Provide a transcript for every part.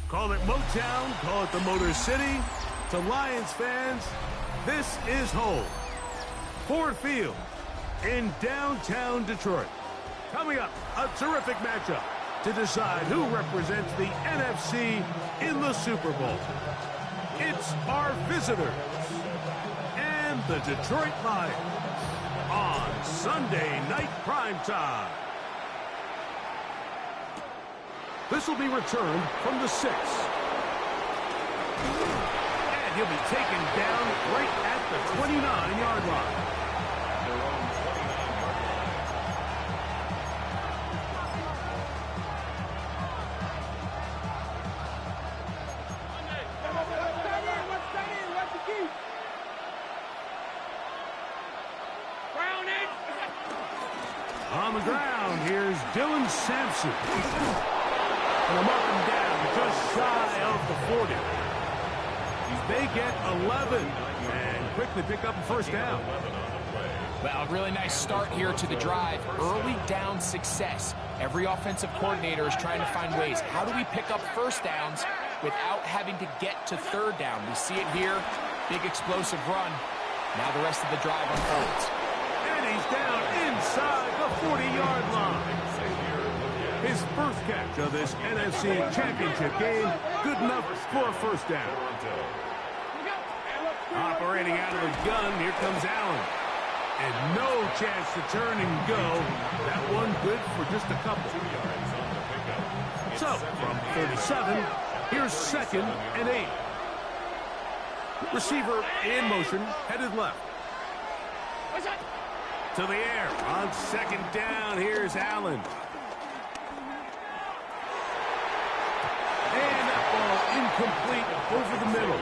Call it Motown, call it the Motor City. To Lions fans, this is home. Ford Field in downtown Detroit. Coming up, a terrific matchup to decide who represents the NFC in the Super Bowl. It's our visitors and the Detroit Lions on Sunday Night Primetime. This will be returned from the 6. And he'll be taken down right at the 29-yard line. On the ground, here's Dylan Sampson. And they'll mark him down just shy of the 40. They get 11 and quickly pick up a first down. Well, really nice start here to the drive. Early down success. Every offensive coordinator is trying to find ways. How do we pick up first downs without having to get to third down? We see it here. Big explosive run. Now the rest of the drive unfolds. And he's down inside the 40-yard line. His first catch of this NFC Championship game, good enough for a first down. Operating out of the gun, here comes Allen. And no chance to turn and go. That one good for just a couple. So, from 37, here's 2nd and 8. Receiver in motion, headed left. To the air, on 2nd down, here's Allen. Incomplete over the middle.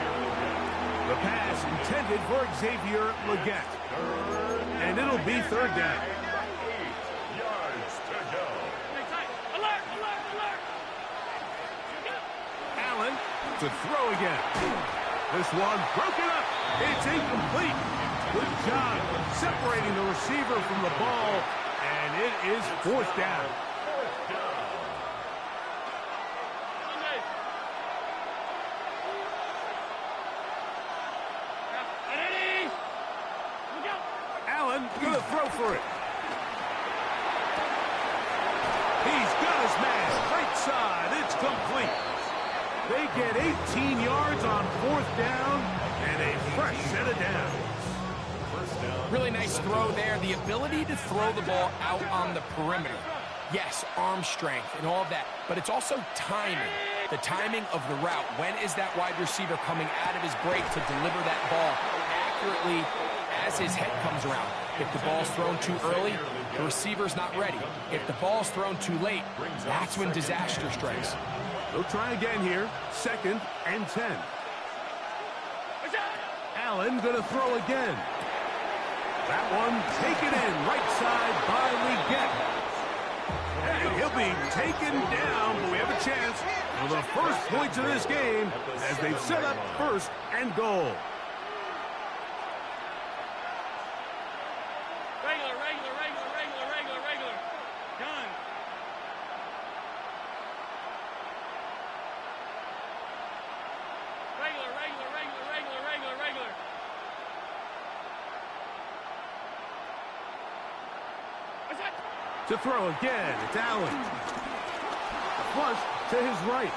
The pass intended for Xavier Legette. And it'll be 3rd down. 8 yards to go. Alert, alert, alert. Allen to throw again. This one broken up. It's incomplete. Good job separating the receiver from the ball. And it is 4th down. Gonna throw for it. He's got his man. Right side. It's complete. They get 18 yards on 4th down and a fresh set of downs. Really nice throw there. The ability to throw the ball out on the perimeter. Yes, arm strength and all of that, but it's also timing. The timing of the route. When is that wide receiver coming out of his break to deliver that ball accurately as his head comes around? If the ball's thrown too early, the receiver's not ready. If the ball's thrown too late, that's when disaster strikes. They'll try again here. 2nd and 10. Allen gonna throw again. That one taken in right side by Legette. And he'll be taken down, but we have a chance for the first points of this game as they've set up 1st and goal. To throw again, it's Allen. Flush to his right.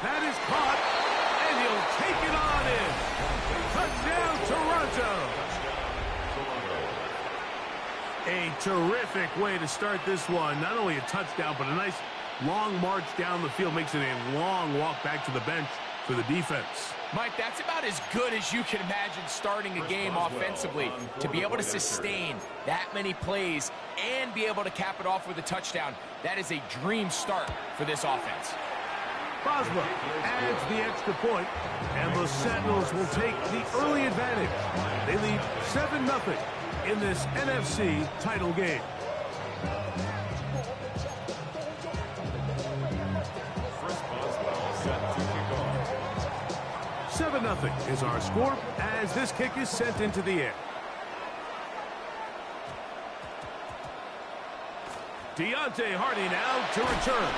That is caught, and he'll take it on in. Touchdown, Toronto. A terrific way to start this one. Not only a touchdown, but a nice long march down the field. Makes it a long walk back to the bench for the defense. Mike, that's about as good as you can imagine starting a game offensively. To be able to sustain that many plays and be able to cap it off with a touchdown, that is a dream start for this offense. Boswell adds the extra point, and the Sentinels will take the early advantage. They lead 7-0 in this NFC title game. Chris Boswell set to kick off. 7-0 is our score as this kick is sent into the air. Deontay Hardy now to return.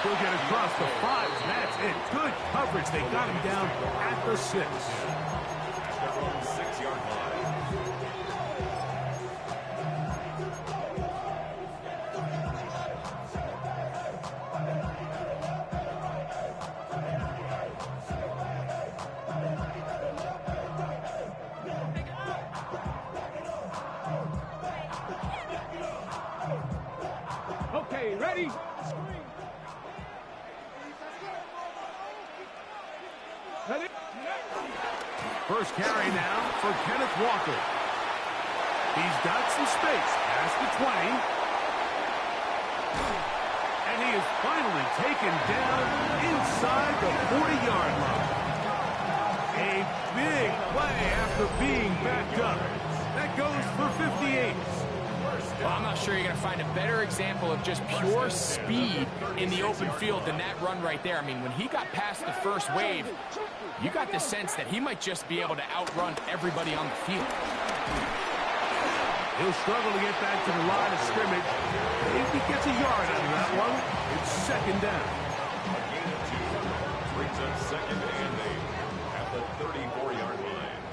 He'll get across the 5. That's it. Good coverage. They got him down at the 6. At their own 6-yard line. Okay, ready? Ready? First carry now for Kenneth Walker. He's got some space past the 20. And he is finally taken down inside the 40-yard line. A big play after being backed up. That goes for 58. Well, I'm not sure you're going to find a better example of just pure speed in the open field than that run right there. I mean, when he got past the first wave, you got the sense that he might just be able to outrun everybody on the field. He'll struggle to get back to the line of scrimmage. If he gets a yard out of that one, it's second down. A gain of 2 brings up second and 8 at the 34-yard line.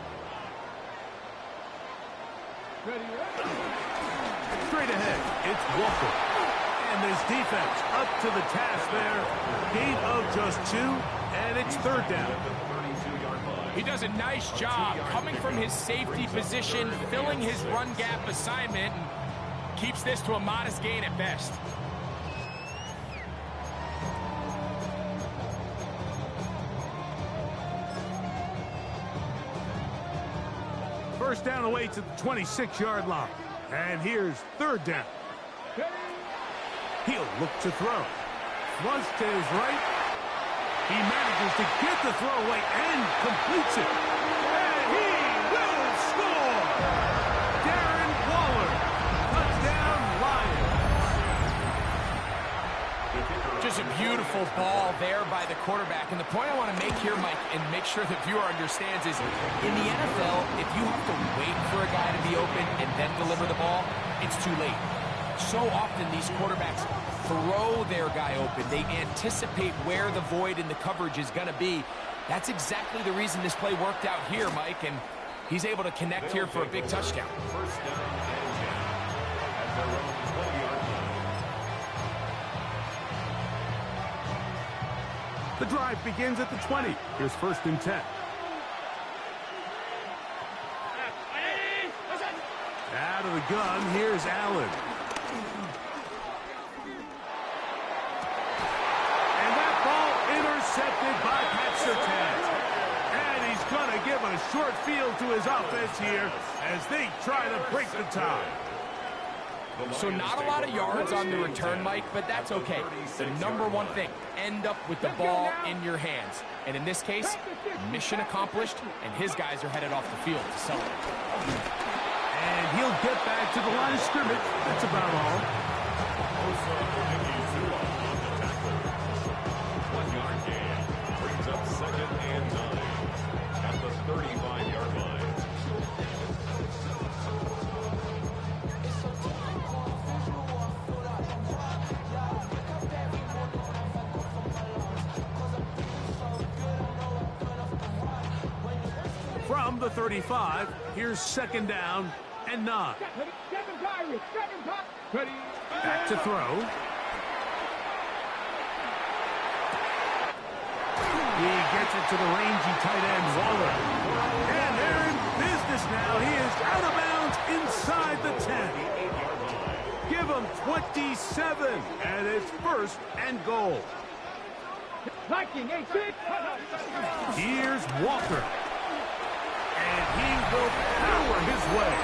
Ready? Straight ahead, it's Walker. And this defense up to the task there. Gain of just 2, and it's third down. At the 32-yard line. He does a nice job coming from his safety position, filling his run gap assignment, and keeps this to a modest gain at best. First down away to the 26-yard line. And here's third down. He'll look to throw. Flush to his right. He manages to get the throw away and completes it. And he will score! Darren Waller. Touchdown, Lions. Just a beautiful ball there by the quarterback. And the point I want to make here, Mike, and make sure the viewer understands is, in the NFL, if you have to wait for a guy to be open and then deliver the ball, it's too late. So often these quarterbacks throw their guy open. They anticipate where the void in the coverage is going to be. That's exactly the reason this play worked out here, Mike, and he's able to connect here for a big touchdown. First down and 10 at their own 20-yard line. The drive begins at the 20. Here's first and 10. Out of the gun, here's Allen. And that ball intercepted by Pat Surtain. And he's going to give a short field to his offense here as they try to break the tie. So not a lot of yards on the return, Mike, but that's okay. The number one thing, end up with the ball in your hands. And in this case, mission accomplished, and his guys are headed off the field to celebrate. And he'll get back to the line of scrimmage. That's about all. 1-yard gain brings up second and 9 at the 35-yard line. From the 35, here's second down and 9. Back to throw. He gets it to the rangy tight end, Waller. And they're in business now. He is out of bounds inside the 10. Give him 27, and it's first and goal. Here's Walker. And he will power his way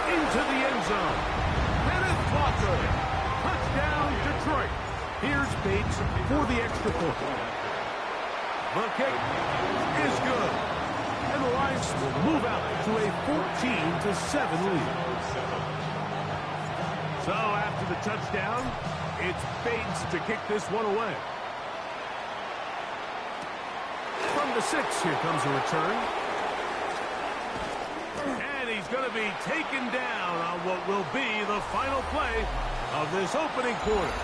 into the end zone. Kenneth Walker. Touchdown, Detroit. Here's Bates for the extra point. The kick is good. And the Lions will move out to a 14-7 lead. So after the touchdown, it's Bates to kick this one away. From the 6, here comes a return. And he's going to be taken down on what will be the final play of this opening quarter.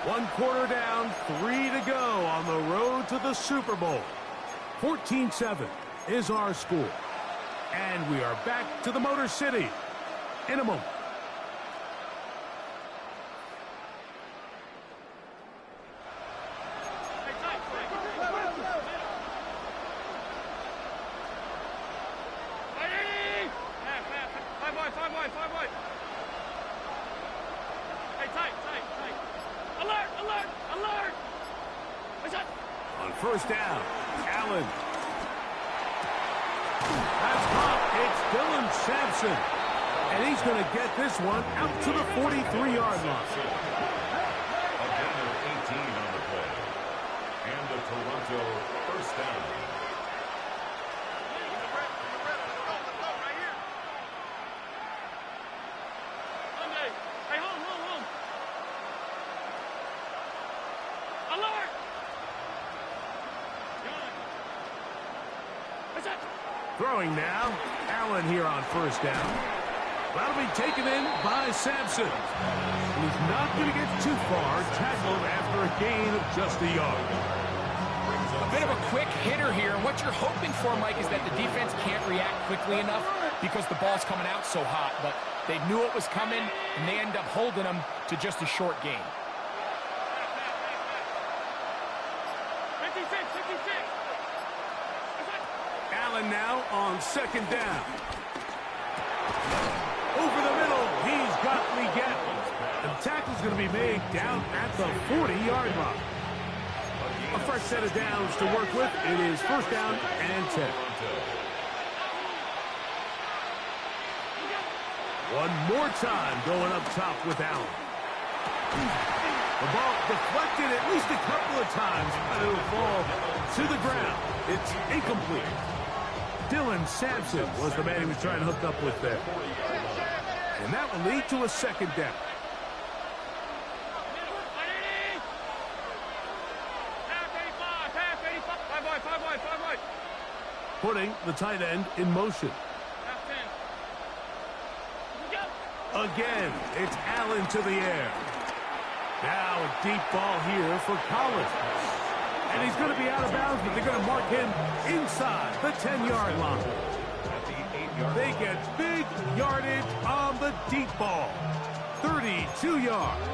1 quarter down, 3 to go on the road to the Super Bowl. 14-7 is our score. And we are back to the Motor City in a moment. On first down, Allen. That's caught. It's Dylan Sampson. And he's going to get this one out to the 43-yard line. A gain of 18 on the play. And the Toronto first down. Throwing now, Allen here on first down. That'll be taken in by Sampson. He's not going to get too far, tackled after a gain of just a yard. A bit of a quick hitter here, and what you're hoping for, Mike, is that the defense can't react quickly enough because the ball's coming out so hot, but they knew it was coming, and they end up holding them to just a short gain. 56. Allen now on second down. Over the middle, he's got Leggett. The tackle's going to be made down at the 40-yard line. A fresh set of downs to work with. It is first down and 10. One more time going up top with Allen. The ball deflected at least a couple of times, but it'll fall to the ground. It's incomplete. Dylan Sampson was the man he was trying to hook up with there. And that will lead to a second down. Putting the tight end in motion. Again, it's Allen to the air. Now a deep ball here for Collins. And he's going to be out of bounds, but they're going to mark him inside the 10-yard line. They get big yardage on the deep ball. 32 yards.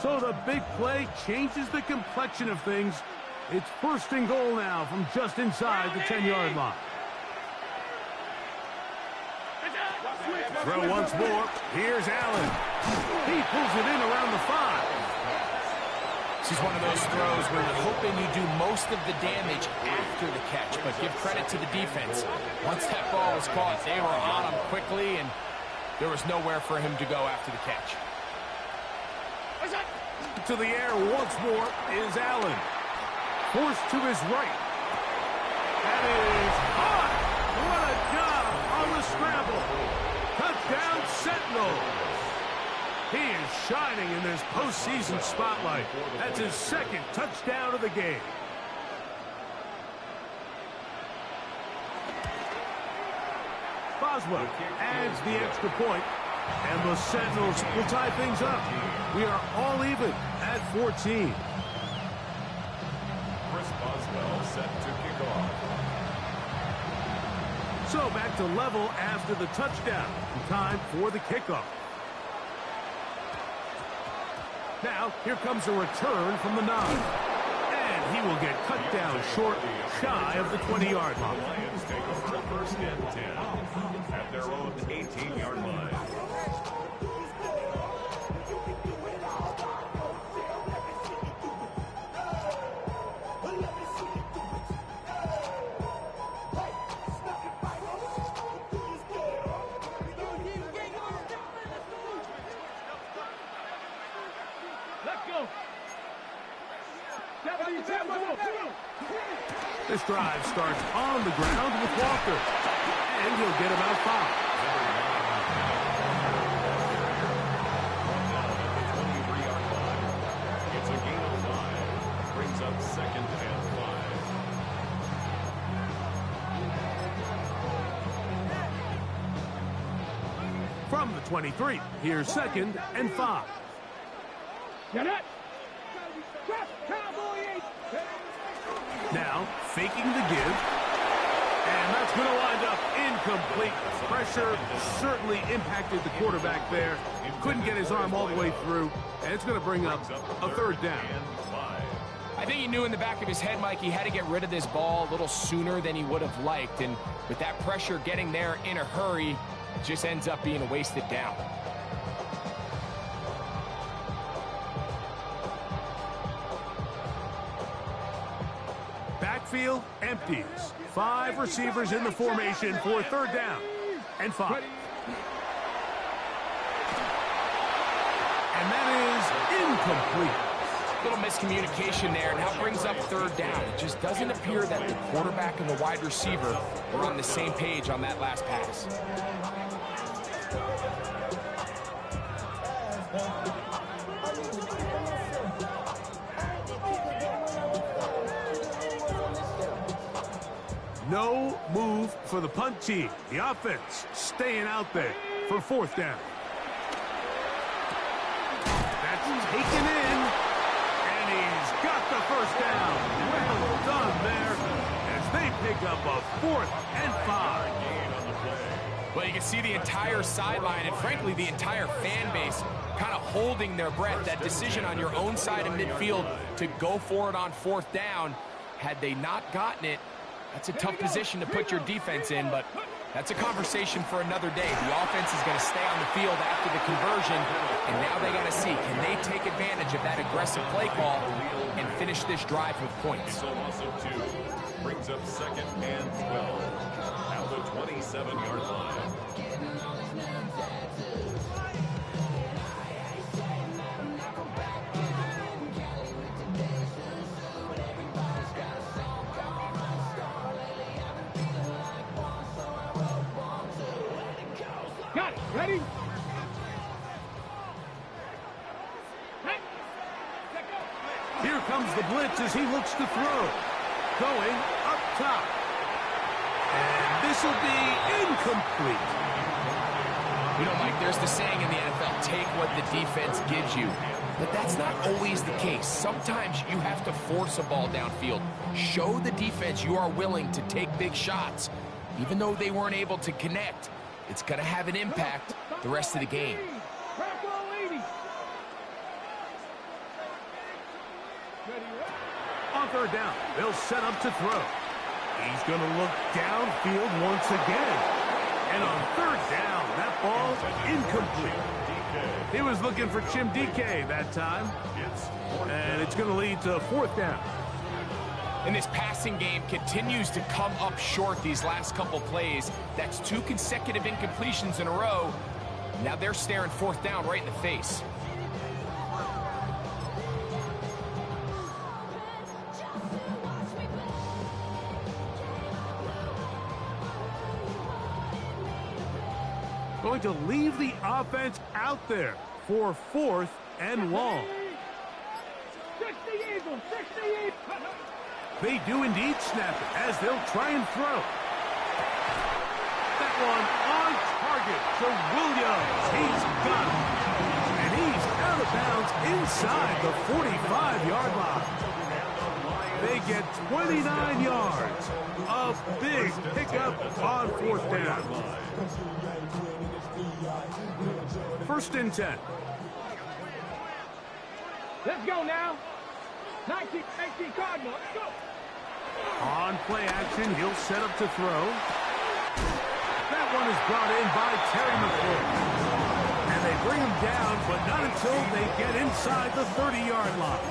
So the big play changes the complexion of things. It's first and goal now from just inside the 10-yard line. Throw once more. Here's Allen. He pulls it in around the 5. This is one of those throws where you're hoping you do most of the damage after the catch, but give credit to the defense. Once that ball was caught, they were on him quickly, and there was nowhere for him to go after the catch. To the air once more is Allen. Forced to his right. That is hot. What a job on the scramble. Touchdown Sentinels. He is shining in this postseason spotlight. That's his second touchdown of the game. Boswell adds the extra point, and the Sentinels will tie things up. We are all even at 14. Chris Boswell set to kick off. So back to level after the touchdown. Time for the kickoff. Now, here comes a return from the 9. And he will get cut down short, shy of the 20-yard line. The Lions take over first and 10 at their own 18-yard line. This drive starts on the ground with Walker, and he'll get about 5. It's a gain of 5. Brings up 2nd and 5. From the 23, here's 2nd and 5. Get it. Now, faking the give. And that's going to wind up incomplete. Pressure certainly impacted the quarterback there. Couldn't get his arm all the way through. And it's going to bring up a 3rd down. I think he knew in the back of his head, Mike, he had to get rid of this ball a little sooner than he would have liked. And with that pressure getting there in a hurry, it just ends up being a wasted down. Backfield empties. 5 receivers in the formation for 3rd down and 5. And that is incomplete. Little miscommunication there, and now brings up 3rd down. It just doesn't appear that the quarterback and the wide receiver were on the same page on that last pass. No move for the punt team. The offense staying out there for 4th down. That's taken in, and he's got the 1st down. Well done there as they pick up a 4th and 5. Well, you can see the entire sideline and, frankly, the entire fan base kind of holding their breath. That decision on your own side of midfield to go for it on 4th down, had they not gotten it, that's a tough position to put your defense in, but that's a conversation for another day. The offense is going to stay on the field after the conversion, and now they got to see, can they take advantage of that aggressive play call and finish this drive with points? It's a loss of 2. Brings up 2nd and 12. Now the 27-yard line. Got it. Ready? Here comes the blitz as he looks to throw. Going up top. And this will be incomplete. You know, Mike, there's the saying in the NFL, take what the defense gives you. But that's not always the case. Sometimes you have to force a ball downfield. Show the defense you are willing to take big shots. Even though they weren't able to connect, it's going to have an impact the rest of the game. On 3rd down, they'll set up to throw. He's going to look downfield once again. And on 3rd down, that ball incomplete. He was looking for Chim DK that time. And it's going to lead to 4th down. And this passing game continues to come up short these last couple plays. That's 2 consecutive incompletions in a row. Now they're staring 4th down right in the face. Going to leave the offense out there for 4th and long. They do indeed snap it as they'll try and throw. That one on target to Williams. He's got it. And he's out of bounds inside the 45-yard line. They get 29 yards. A big pickup on 4th down. 1st and 10. Let's go now. 19 Cardinal. Let's go. On play action, he'll set up to throw. That one is brought in by Terry McCoy. And they bring him down, but not until they get inside the 30-yard line.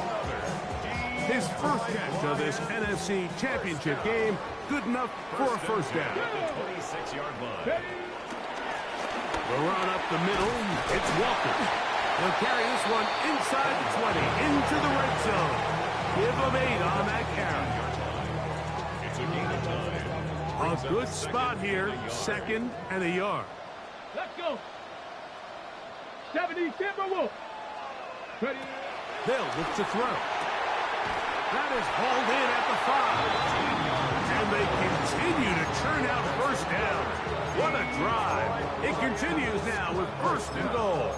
His first catch of this NFC Championship game, good enough for a 1st down. 26-yard line. The run up the middle, it's Walker. He'll carry this one inside the 20, into the red zone. Give him 8 on that carry. It's a gain of 9. A good spot here. 2nd and a yard. Let's go. 70 Timberwolves. Ready. They'll look to throw. That is hauled in at the 5. And they continue to churn out first down. What a drive. It continues now with 1st and goal.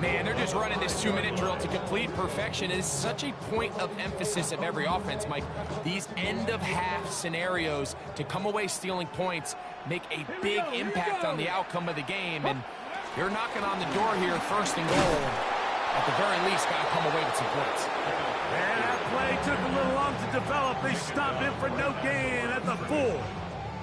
Man, they're just running this 2-minute drill to complete perfection. It is such a point of emphasis of every offense, Mike. These end-of-half scenarios to come away stealing points make a big impact on the outcome of the game. And you're knocking on the door here, 1st and goal. At the very least, got to come away with some points. And that play took a little long to develop. They stopped him for no gain at the 4.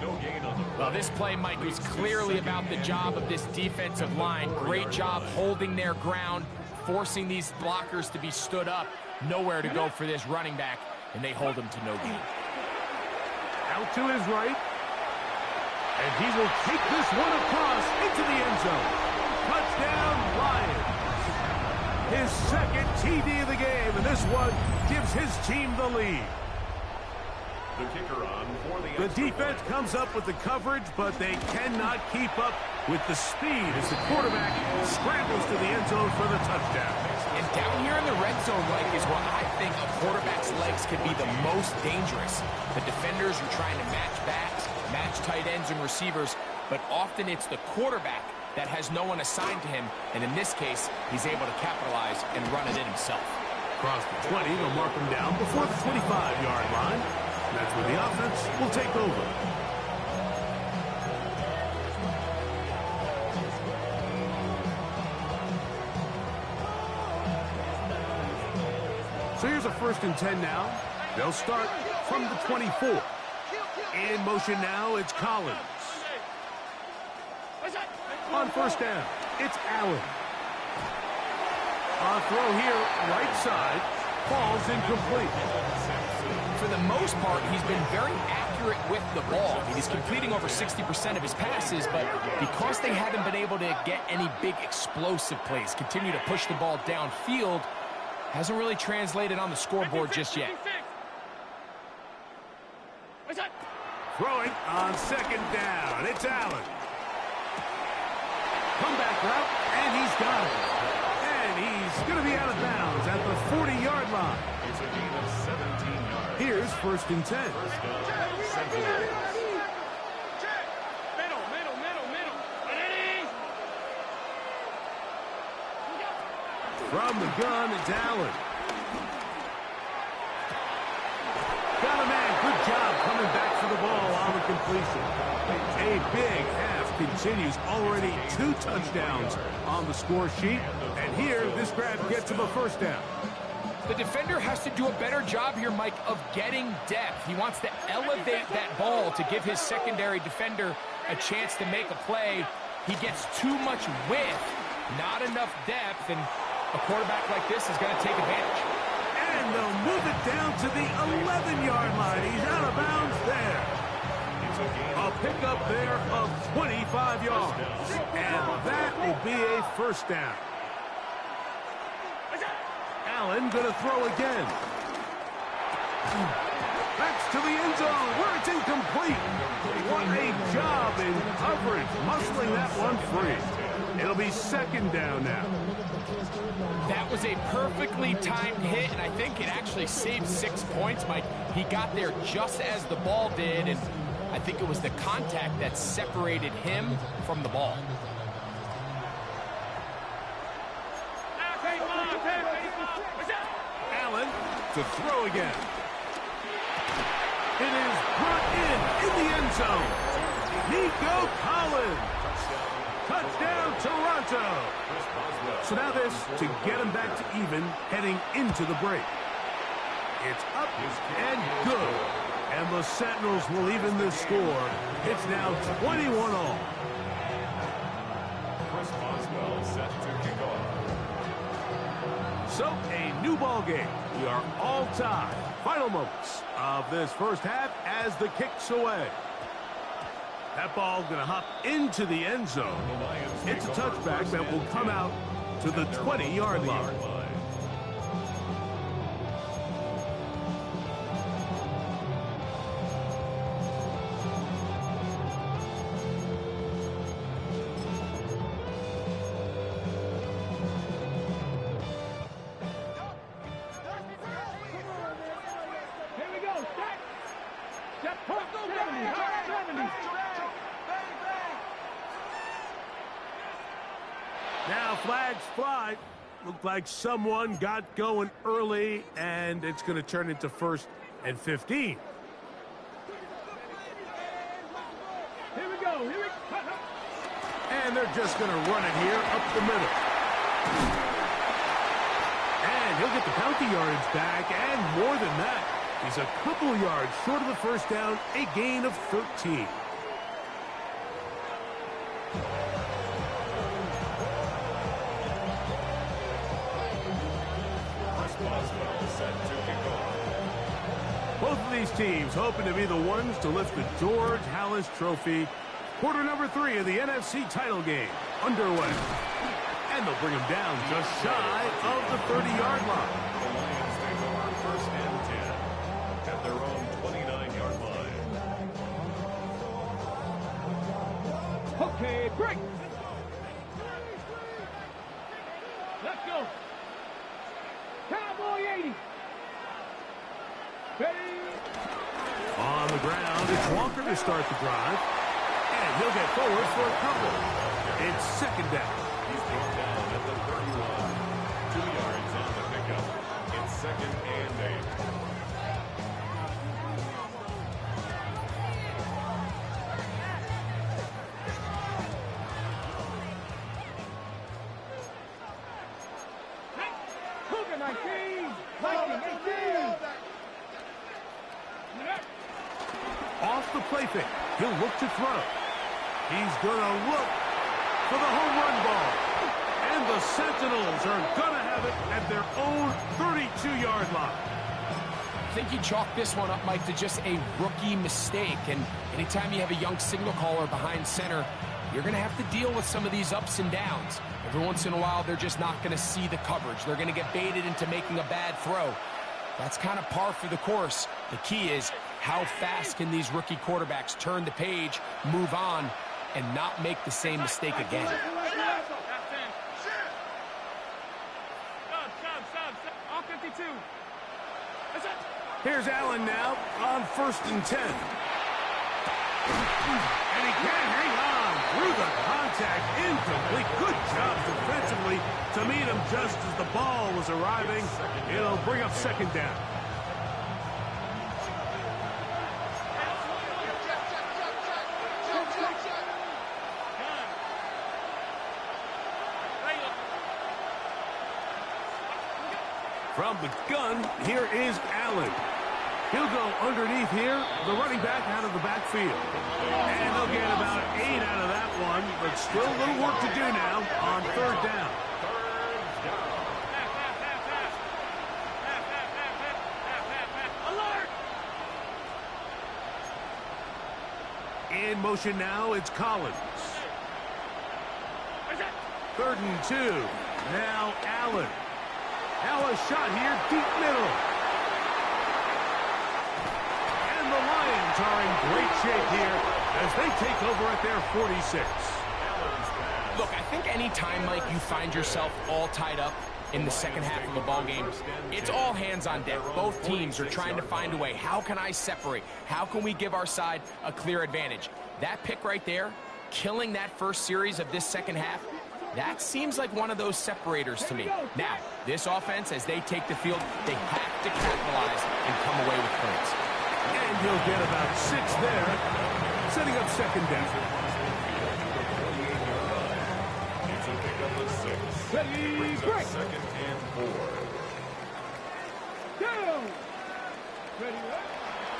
No gain on the play. Well, this play, Mike, was clearly about the job of this defensive line. Great job holding their ground, forcing these blockers to be stood up. Nowhere to go for this running back, and they hold him to no gain. Out to his right. And he will take this one across into the end zone. Touchdown, Lions. His 2nd TD of the game, and this one gives his team the lead. The kicker on for the defense comes up with the coverage, but they cannot keep up with the speed as the quarterback scrambles to the end zone for the touchdown. And down here in the red zone, Mike, is where I think a quarterback's legs could be the most dangerous. The defenders are trying to match backs, match tight ends and receivers, but often it's the quarterback that has no one assigned to him, and in this case, he's able to capitalize and run it in himself. Across the 20, they'll mark him down before the 25-yard line. That's where the offense will take over. So here's a 1st and 10 now. They'll start from the 24. In motion now, it's Collins. On 1st down, it's Allen. On throw here, right side, falls incomplete. For the most part, he's been very accurate with the ball. He's completing over 60% of his passes, but because they haven't been able to get any big explosive plays, continue to push the ball downfield, hasn't really translated on the scoreboard just yet. Throwing on 2nd down, it's Allen. Comeback route, and he's got it. And he's going to be out of bounds at the 40-yard line. It's a gain of 17 yards. Here's 1st and 10. First down, Sentinels. Middle. Ready? From the gun, it's Allen. Got a man. Good job coming back for the ball on the completion. A big half continues. Already 2 touchdowns on the score sheet. And here, this grab gets him a 1st down. The defender has to do a better job here, Mike, of getting depth. He wants to elevate that ball to give his secondary defender a chance to make a play. He gets too much width, not enough depth, and a quarterback like this is going to take advantage. And they'll move it down to the 11-yard line. He's out of bounds there. A pickup there of 25 yards. And that will be a 1st down. Allen going to throw again. That's to the end zone where it's incomplete. What a job in coverage, muscling that one free. It'll be 2nd down now. That was a perfectly timed hit, and I think it actually saved 6 points, Mike. He got there just as the ball did, and I think it was the contact that separated him from the ball. Allen to throw again. It is brought in the end zone. Nico Collins. Touchdown, Toronto. So now this to get him back to even heading into the break. It's up and good. And the Sentinels will even this score. It's now 21 all. Chris Boswell set to kick off. So a new ball game. We are all tied. Final moments of this 1st half as the kick's away. That ball going to hop into the end zone. It's a touchback that will come out to the 20-yard line. Now flags fly. Looked like someone got going early, and it's going to turn into 1st and 15. Here we go. Here we go. And they're just going to run it here up the middle. And he'll get the penalty yardage back, and more than that. He's a couple yards short of the first down, a gain of 13. Both of these teams hoping to be the ones to lift the George Halas Trophy. Quarter number 3 of the NFC title game underway. And they'll bring him down just shy of the 30-yard line. The Lions take over 1st and 10 at their own 29-yard line. Okay, break. Let's go. Cowboy 80. Ready. On the ground, it's Walker to start the drive. And he'll get forward for a couple. It's 2nd down. He's brought down at the 31. 2 yards on the pickup. It's 2nd and 8. Cougar 19. 18. Off the play fake. He'll look to throw. He's going to look for the home run ball. And the Sentinels are going to have it at their own 32-yard line. I think you chalk this one up, Mike, to just a rookie mistake. And anytime you have a young signal caller behind center, you're going to have to deal with some of these ups and downs. Every once in a while, they're just not going to see the coverage. They're going to get baited into making a bad throw. That's kind of par for the course. The key is how fast can these rookie quarterbacks turn the page, move on, and not make the same mistake again. All 52. Here's Allen now on 1st and 10. And he can hang on through the contact. Incomplete. Good job defensively to meet him just as the ball was arriving. It'll bring up 2nd down. From the gun, here is Allen. He'll go underneath here, the running back out of the backfield. And they'll get about 8 out of that one, but still a little work to do now on 3rd down. In motion now, it's Collins. 3rd and 2. Now Allen. Now a shot here, deep middle. And the Lions are in great shape here as they take over at their 46. Look, I think any time, Mike, you find yourself all tied up in the second half of a ball game, it's all hands on deck. Both teams are trying to find a way. How can I separate? How can we give our side a clear advantage? That pick right there, killing that first series of this second half, that seems like one of those separators to me. Now, this offense, as they take the field, they have to capitalize and come away with points. And he'll get about 6 there, setting up 2nd down. It's a pickup of 6. Ready, Brings break. up 2nd and 4. Down. Ready,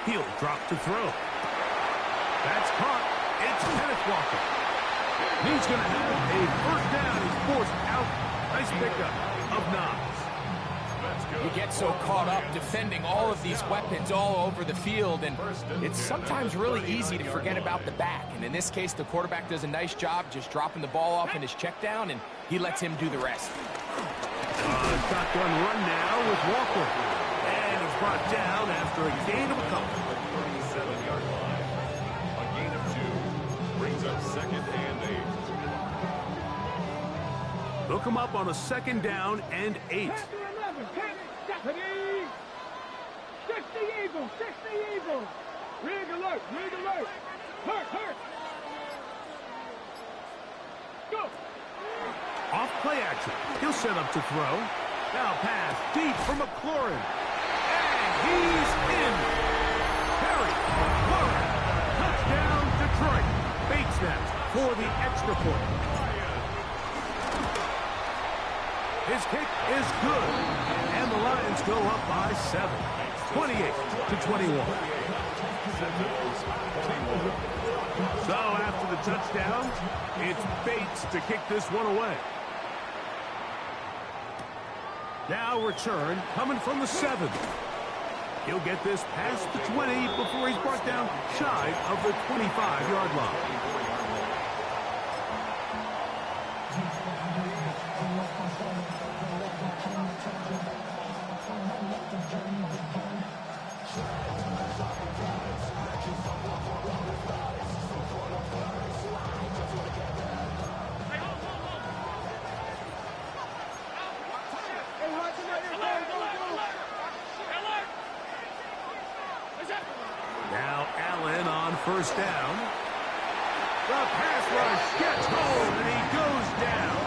He'll drop to throw. That's caught. It's Kenneth Walker. He's going to have a 1st down. He's forced out. Nice pickup of 9. You get so caught up defending all of these weapons all over the field, and it's sometimes really easy to forget about the back. And in this case, the quarterback does a nice job just dropping the ball off in his check down, and he lets him do the rest. Shotgun run now with Walker. And it's brought down after a gain of a couple. 37-yard line. A gain of 2. Brings up 2nd and 8. They'll come up on a 2nd down and 8. Ready. 60 Eagles. 60 Eagles. Rig alert. Rig alert. Hurt. Go. Off Play action. He'll set up to throw. Now pass deep for McLaurin. And he's in. Perry. McLaurin. Touchdown, Detroit. Bait snaps for the extra point. His kick is good. And the Lions go up by 7. 28-21. So after the touchdown, it's Bates to kick this one away. Now return coming from the 7. He'll get this past the 20 before he's brought down shy of the 25-yard line. Now Allen on first down. The pass rush gets home, and he goes down.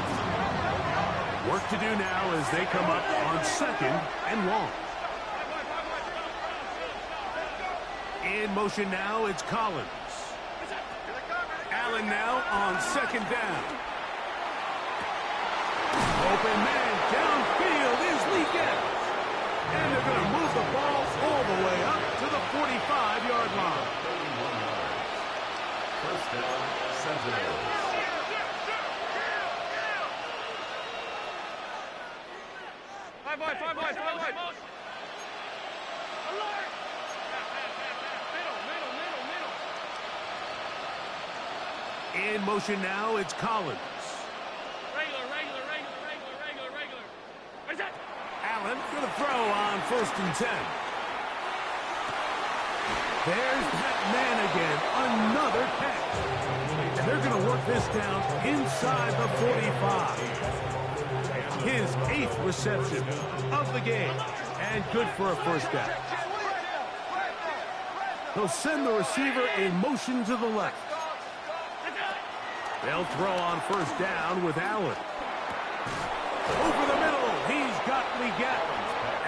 Work to do now as they come up on 2nd and long. In motion now, it's Collins. Allen now on 2nd down. Open man downfield is Lee Getz. And they're going to move the ball all the way up to the 45-yard line. First down, Sentinels. Five wide. Alert! Middle. In motion now, it's Collins. Regular. What is that? Allen for the throw on 1st and 10. There's that man again. Another catch. And they're going to work this down inside the 45. His 8th reception of the game. And good for a first down. They'll send the receiver in motion to the left. They'll throw on 1st down with Allen. Over the middle, he's got Lee Getz.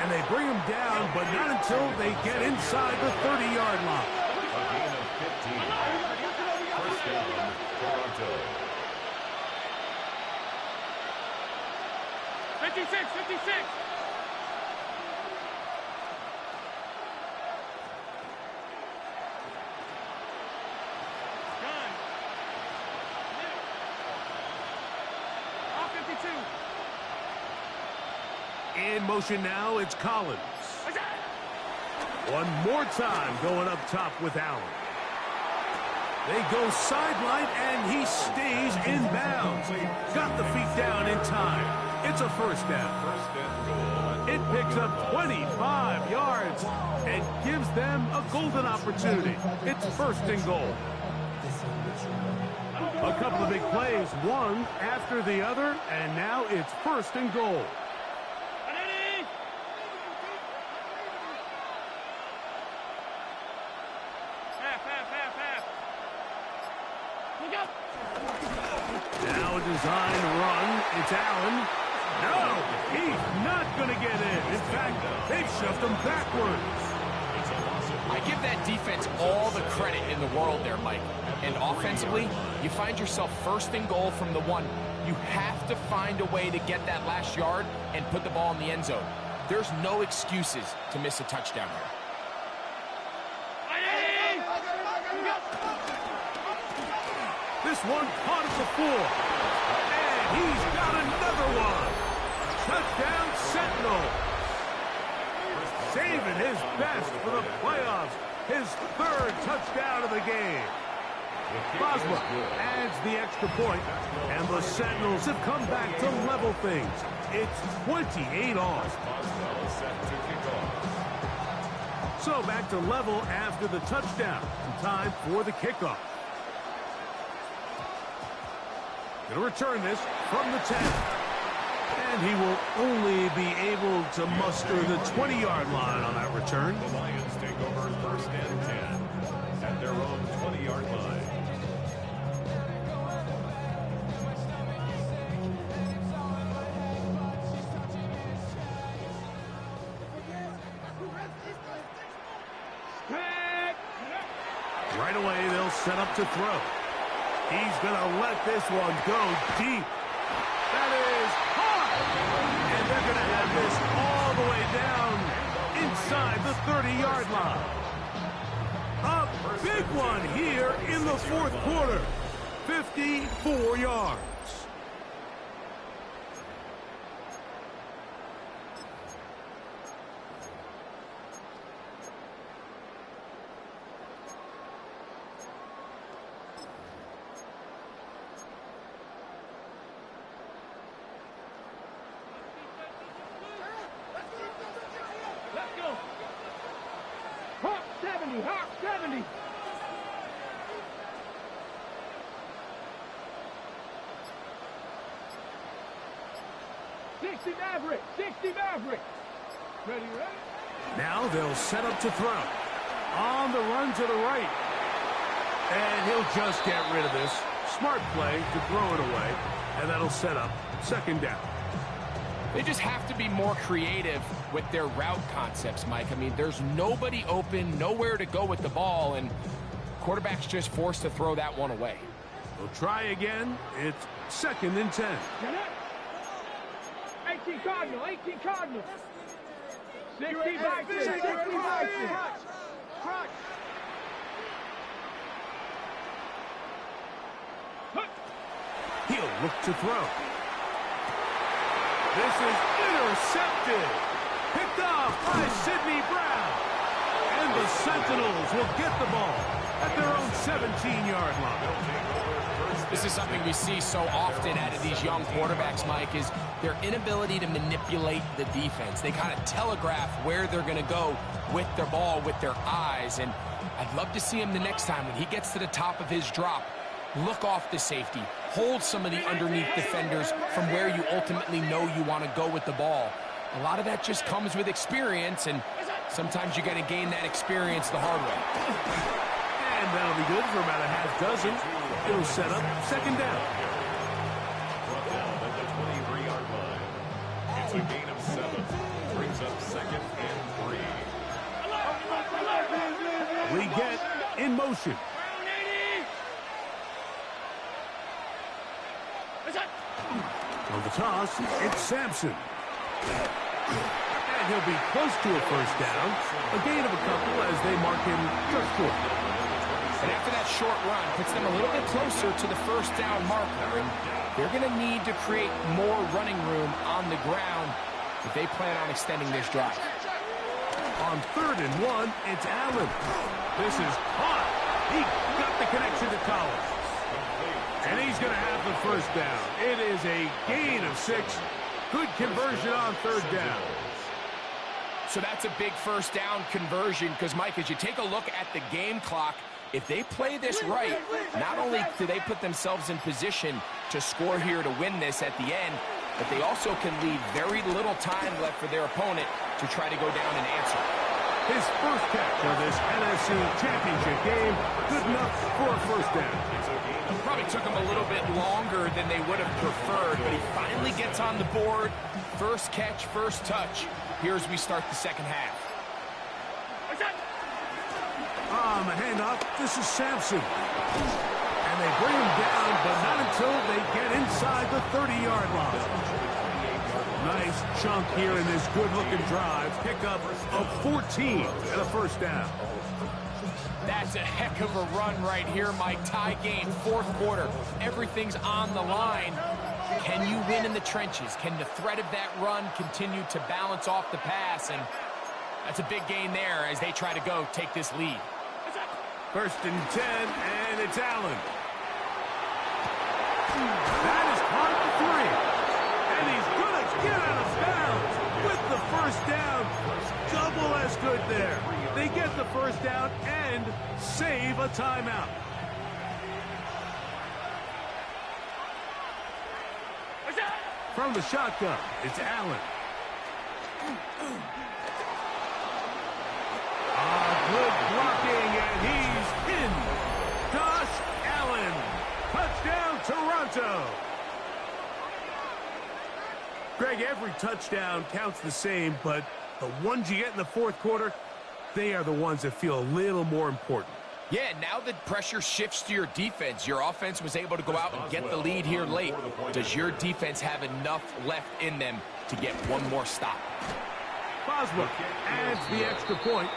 And they bring him down, but not until they get inside the 30-yard line. A gain of 15. First down, Toronto. 56. Done. All 52. In motion now, it's Collins. One more time going up top with Allen. They go sideline, and he stays in bounds. Got the feet down in time. It's a first down. First and goal. It picks up 25 yards and gives them a golden opportunity. It's 1st and goal. A couple of big plays, one after the other, and now it's 1st and goal. Now a design run. It's Allen. No, he's not going to get in. In fact, they've shoved him backwards. I give that defense all the credit in the world there, Mike. And offensively, you find yourself 1st and goal from the 1. You have to find a way to get that last yard and put the ball in the end zone. There's no excuses to miss a touchdown here. This one caught at the 4. And he's got another one. Touchdown, Sentinel. Saving his best for the playoffs. His 3rd touchdown of the game. Bosma adds the extra point, and the Sentinels have come back to level things. It's 28 all. So back to level after the touchdown. Time for the kickoff. Going to return this from the 10. And he will only be able to muster the 20-yard line on that return. The Lions take over 1st and 10 at their own 20-yard line. Right away, they'll set up to throw. He's going to let this one go deep. That is hard. And they're going to have this all the way down inside the 30-yard line. A big one here in the fourth quarter. 54 yards. Let's go. Hawk 70, Hawk 70. Maverick, 60 Maverick. Ready? Now they'll set up to throw. On the run to the right. And he'll just get rid of this. Smart play to throw it away. And that'll set up second down. They just have to be more creative with their route concepts, Mike. I mean, there's nobody open, nowhere to go with the ball, and quarterback's just forced to throw that one away. They'll try again. It's second and 10. 18 Cardinal, 18 Cardinal. 60 Vikings, 60 Vikings. He'll look to throw. This is intercepted. Picked off by Sidney Brown. And the Sentinels will get the ball at their own 17-yard line. This is something we see so often out of these young quarterbacks, Mike, is their inability to manipulate the defense. They kind of telegraph where they're going to go with their ball, with their eyes. And I'd love to see him the next time when he gets to the top of his drop. Look off the safety. Hold some of the underneath defenders from where you ultimately know you want to go with the ball. A lot of that just comes with experience, and sometimes you got to gain that experience the hard way. And that'll be good for about a half dozen. It'll set up second down. Brought down at the 23-yard line. It's a gain of 7. Brings up second and 3. We get in motion. On the toss, it's Sampson. And he'll be close to a first down. A gain of a couple as they mark him just short. And after that short run, puts them a little bit closer to the first down marker. And they're going to need to create more running room on the ground if they plan on extending this drive. On 3rd and 1, it's Allen. This is hot. He got the connection to Collins. And he's going to have the first down. It is a gain of 6. Good conversion on 3rd down. So that's a big first down conversion because, Mike, as you take a look at the game clock, if they play this right, not only do they put themselves in position to score here to win this at the end, but they also can leave very little time left for their opponent to try to go down and answer. His first catch of this NFC Championship game, good enough for a first down. Probably took him a little bit longer than they would have preferred, but he finally gets on the board. First catch, first touch. Here as we start the second half. On the handoff, this is Sampson. And they bring him down, but not until they get inside the 30-yard line. Nice chunk here in this good-looking drive. Pickup of 14 and a first down. That's a heck of a run right here, Mike. Tie game, fourth quarter. Everything's on the line. Can you win in the trenches? Can the threat of that run continue to balance off the pass? And that's a big gain there as they try to go take this lead. 1st and 10, and it's Allen. That is caught at 3. And he's going to get out of bounds with the first down. Double as good there. They get the first down and save a timeout. From the shotgun, it's Allen. Good blocking, and he's in. Josh Allen. Touchdown, Toronto. Greg, every touchdown counts the same, but the ones you get in the fourth quarter, they are the ones that feel a little more important. Yeah, now the pressure shifts to your defense. Your offense was able to go out and get the lead here late. Does your defense have enough left in them to get one more stop? Boswell adds the extra point,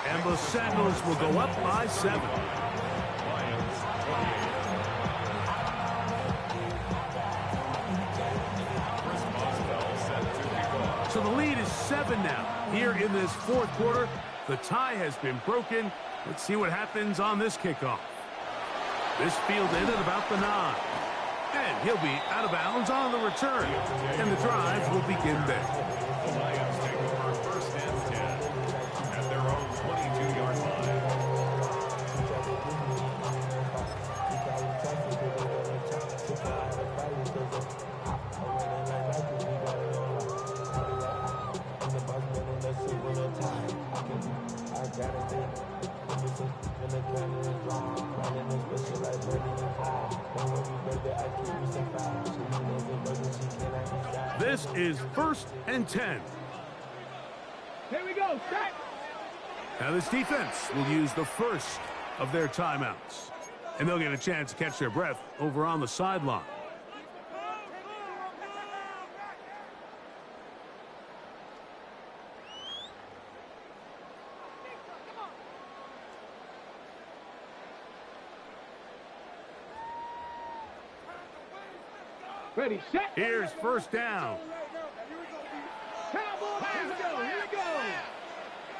and the Sentinels will go up by 7. So the lead is 7 now. Here in this fourth quarter, the tie has been broken. Let's see what happens on this kickoff. This field ended about the 9. And he'll be out of bounds on the return. And the drive will begin there. The Lions take over first and 10 at their own 22-yard line. This is first and 10. Here we go. Set. Now this defense will use the first of their timeouts. And they'll get a chance to catch their breath over on the sideline. Ready, set. Here's first down. Cowboy, here we go. Here we go.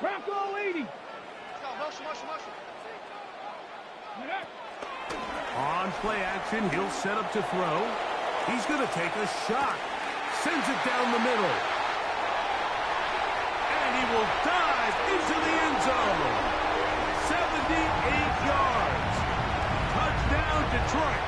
Bronco 80. On play action, he'll set up to throw. He's going to take a shot. Sends it down the middle. And he will dive into the end zone. 78 yards. Touchdown, Detroit.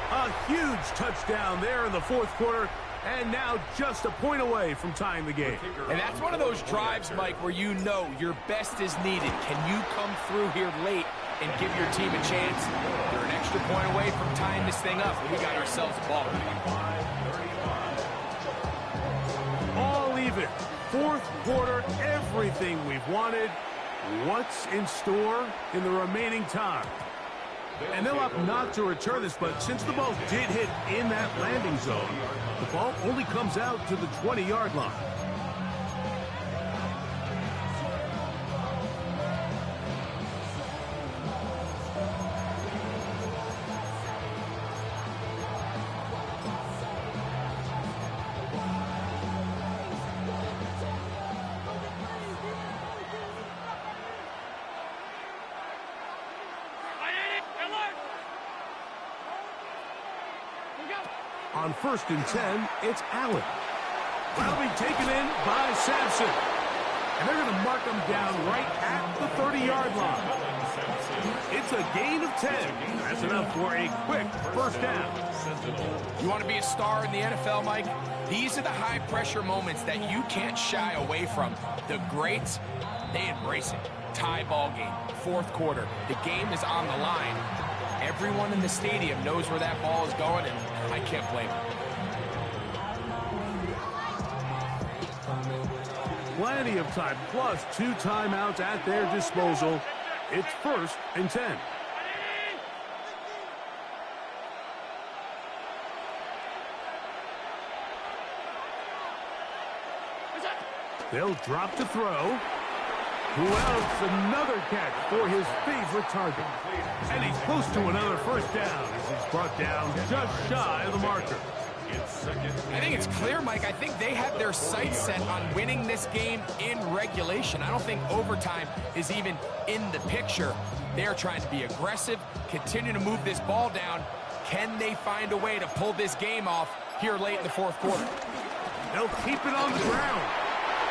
A huge touchdown there in the fourth quarter, and now just a point away from tying the game. And that's one of those drives, Mike, where you know your best is needed. Can you come through here late and give your team a chance? They're an extra point away from tying this thing up. We got ourselves a ball. All even. Fourth quarter, everything we've wanted. What's in store in the remaining time? And they'll opt not to return this, but since the ball did hit in that landing zone, the ball only comes out to the 20-yard line. On first and 10, it's Allen. That'll be taken in by Sampson. And they're going to mark him down right at the 30-yard line. It's a gain of 10. That's enough for a quick first down. You want to be a star in the NFL, Mike? These are the high-pressure moments that you can't shy away from. The greats, they embrace it. Tie ball game, fourth quarter. The game is on the line. Everyone in the stadium knows where that ball is going, and I can't blame them. Plenty of time, plus 2 timeouts at their disposal. It's first and 10. They'll drop to throw. Who else? Another catch for his favorite target. And he's close to another first down as he's brought down just shy of the marker. I think it's clear, Mike. I think they have their sights set on winning this game in regulation. I don't think overtime is even in the picture. They're trying to be aggressive, continue to move this ball down. Can they find a way to pull this game off here late in the fourth quarter? They'll keep it on the ground.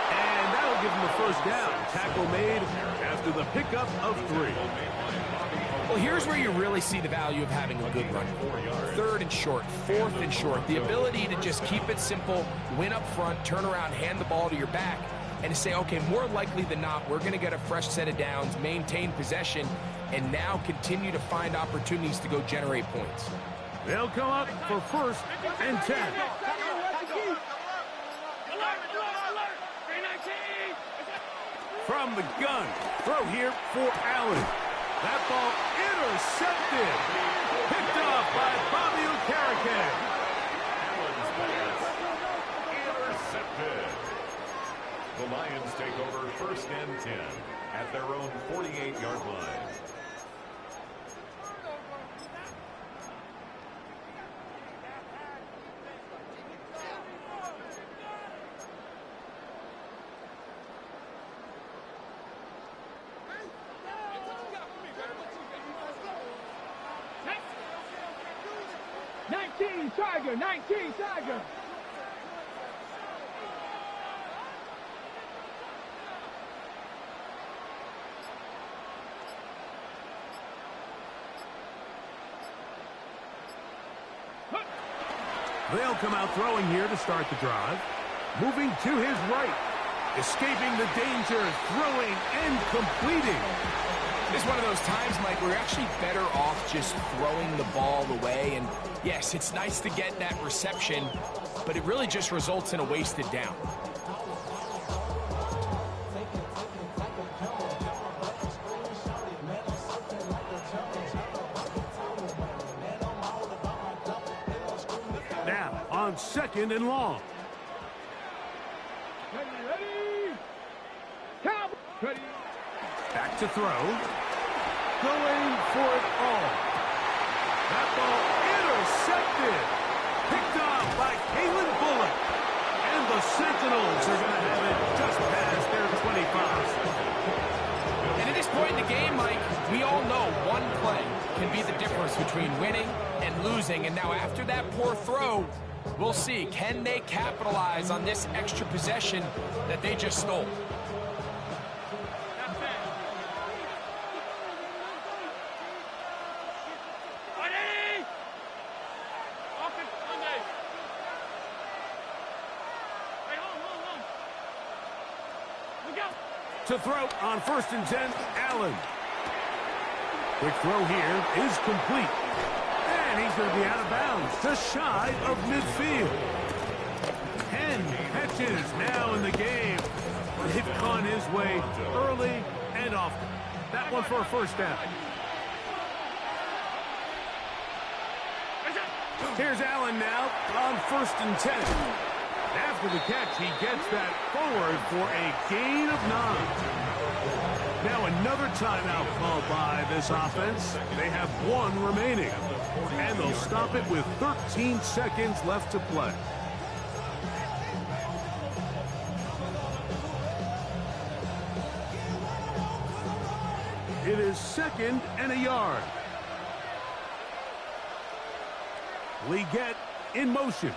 And that'll give them the first down. Tackle made after the pickup of 3. Well, here's where you really see the value of having a good run. Third and short, fourth and short. The ability to just keep it simple, win up front, turn around, hand the ball to your back, and to say, okay, more likely than not, we're going to get a fresh set of downs, maintain possession, and now continue to find opportunities to go generate points. They'll come up for first and 10. From from the gun. Throw here for Allen. That ball intercepted. Picked off by Bobby Okereke. Allen's pass intercepted. The Lions take over 1st and 10 at their own 48-yard line. Tiger, 19, Tiger. They'll come out throwing here to start the drive. Moving to his right. Escaping the danger, throwing and completing. This is one of those times, Mike, where you're actually better off just throwing the ball away. And yes, it's nice to get that reception, but it really just results in a wasted down. Now on 2nd and long. Ready. Count. Ready. Back to throw. Going for it all. That ball intercepted. Picked off by Kalen Bullock. And the Sentinels are going to have it just past their 25. And at this point in the game, Mike, we all know one play can be the difference between winning and losing. And now after that poor throw, we'll see, can they capitalize on this extra possession that they just stole? To throw on 1st and 10, Allen. Quick throw here is complete. And he's going to be out of bounds, just shy of midfield. 10 catches now in the game. They've gone his way early and often. That one for a 1st down. Here's Allen now on 1st and 10. After the catch, he gets that forward for a gain of 9. Now another timeout called by this offense. They have 1 remaining. And they'll stop it with 13 seconds left to play. It is 2nd and a yard. Leggett in motion.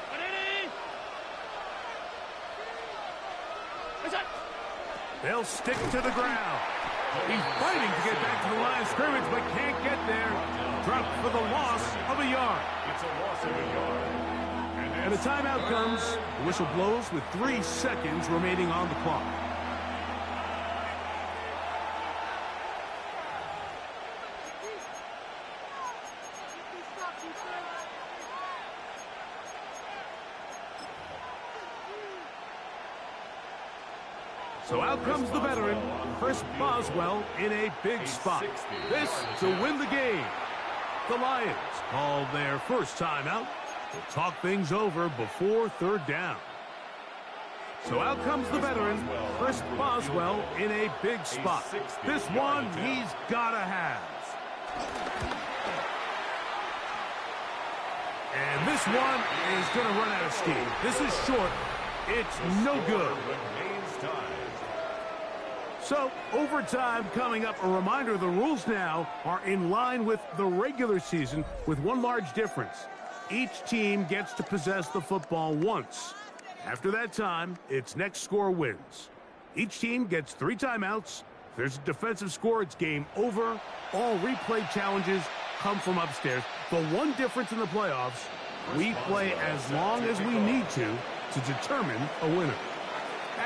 They'll stick to the ground. He's fighting to get back to the line of scrimmage, but can't get there. Dropped for the loss of a yard. It's a loss of a yard. And a timeout comes. The whistle blows with 3 seconds remaining on the clock. So out comes the veteran, Chris Boswell, in a big spot. This to win the game. The Lions call their first timeout. We'll talk things over before 3rd down. So out comes the veteran, Chris Boswell, in a big spot. This one he's got to have. And this one is going to run out of steam. This is short. It's no good. So, overtime coming up. A reminder, the rules now are in line with the regular season with one large difference. Each team gets to possess the football once. After that time, its next score wins. Each team gets 3 timeouts. If there's a defensive score, it's game over. All replay challenges come from upstairs. The one difference in the playoffs, we play as long as we need to determine a winner.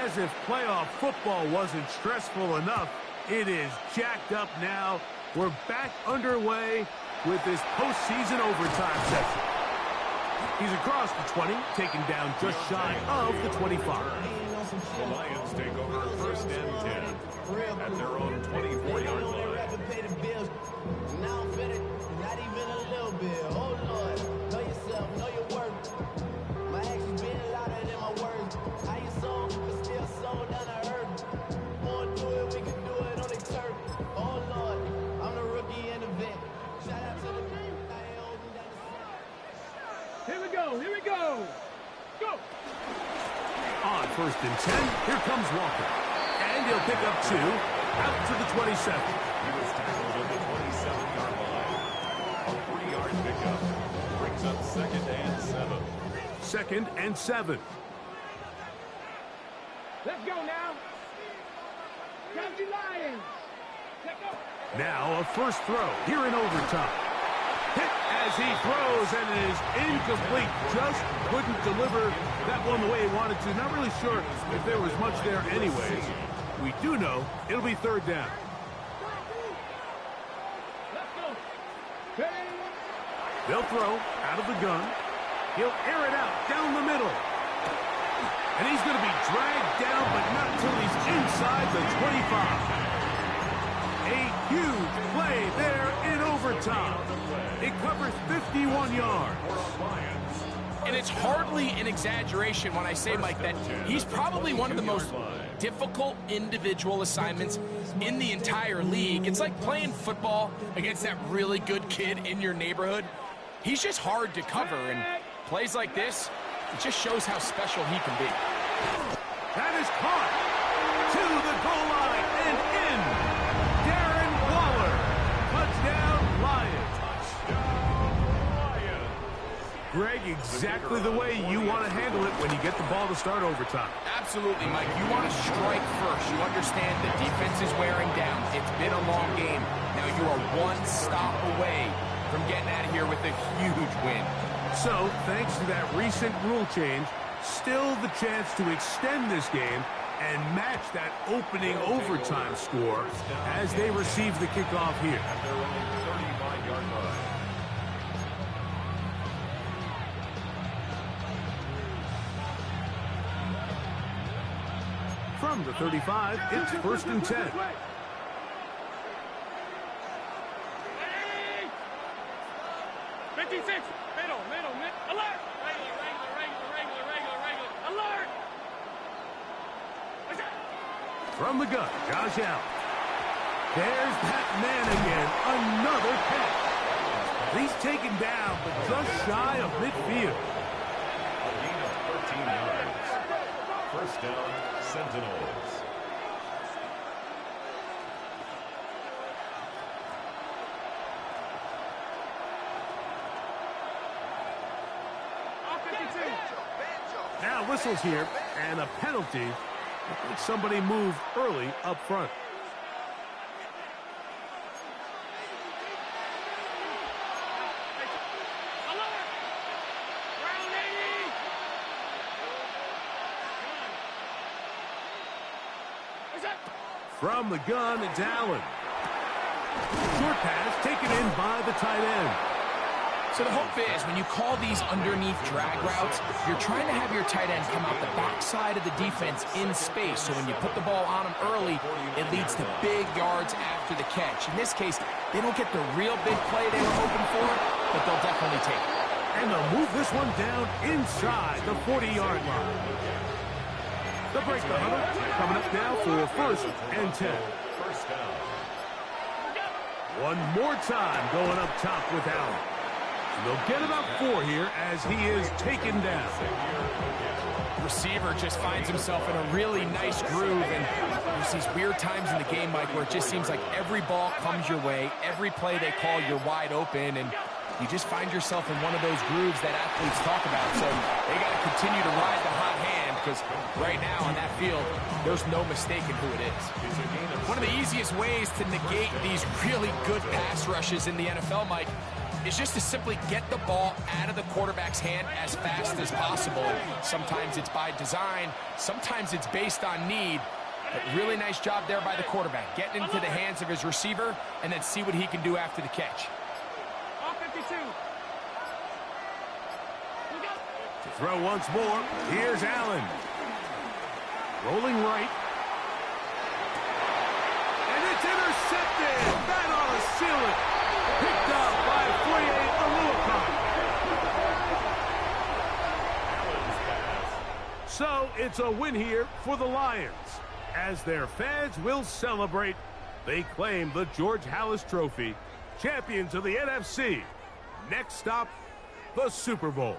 As if playoff football wasn't stressful enough, it is jacked up now. We're back underway with this postseason overtime session. He's across the 20, taken down just shy of the 25. The Lions take over first and 10 at their own 24-yard line. Not even a little bit. Oh, Lord. Know yourself, know your worth. My actions being louder than my words. How you sold, but still sold down to earth. Wanna do it, we can do it on the turf. Oh, Lord. I'm the rookie in the vet. Shout out to the team. Here we go. Here we go. Go. On first and 10, here comes Walker. And he'll pick up 2 out to the 27. He was tackled at the 27-yard line. A 3-yard pickup brings up second and 7. Second and 7. Let's go now. Country Lions. Let's go. Now a first throw here in overtime. Hit as he throws, and it is incomplete. Just couldn't deliver that one the way he wanted to. Not really sure if there was much there anyways. We do know it'll be third down. Let's go. Ready? They'll throw out of the gun. He'll air it out down the middle. And he's going to be dragged down, but not until he's inside the 25. A huge play there in overtime. It covers 51 yards. And it's hardly an exaggeration when I say, Mike, that he's probably one of the most difficult individual assignments in the entire league. It's like playing football against that really good kid in your neighborhood. He's just hard to cover, and plays like this, it just shows how special he can be. That is caught to the goal line and in. Darren Waller. Touchdown, Lions. Greg, exactly the way you want to handle it when you get the ball to start overtime. Absolutely, Mike. You want to strike first. You understand the defense is wearing down. It's been a long game. Now you are one stop away from getting out of here with a huge win. So, thanks to that recent rule change, still the chance to extend this game and match that opening overtime score as they receive the kickoff here. At their own 35-yard line. From the 35, it's first and 10. 56, middle, alert! Regular, alert! From the gun, Josh Allen. There's that man again, another catch. He's taken down, but just shy of midfield. A gain of 13 yards. First down, Sentinels. Now whistles here, and a penalty. I think somebody moved early up front. From the gun, it's Allen. Short pass taken in by the tight end. So the hope is when you call these underneath drag routes, you're trying to have your tight end come out the backside of the defense in space. So when you put the ball on him early, it leads to big yards after the catch. In this case, they don't get the real big play they were hoping for, but they'll definitely take it. And they'll move this one down inside the 40-yard line. The break the huddle coming up now for first and 10. First down. One more time going up top with Allen. And they'll get about 4 here as he is taken down. Receiver just finds himself in a really nice groove, and there's these weird times in the game, Mike, where it just seems like every ball comes your way, every play they call, you're wide open, and you just find yourself in one of those grooves that athletes talk about. So they got to continue to ride the hot hand, because right now on that field, there's no mistaking who it is. One of the easiest ways to negate these really good pass rushes in the NFL, Mike, is just to simply get the ball out of the quarterback's hand as fast as possible. And sometimes it's by design, sometimes it's based on need. But really nice job there by the quarterback, getting into the hands of his receiver and then see what he can do after the catch. All 52. To throw once more, here's Allen. Rolling right. And it's intercepted. That ought to seal it. Picked up by Foye Oluokun. So it's a win here for the Lions. As their fans will celebrate, they claim the George Halas Trophy, champions of the NFC. Next stop, the Super Bowl.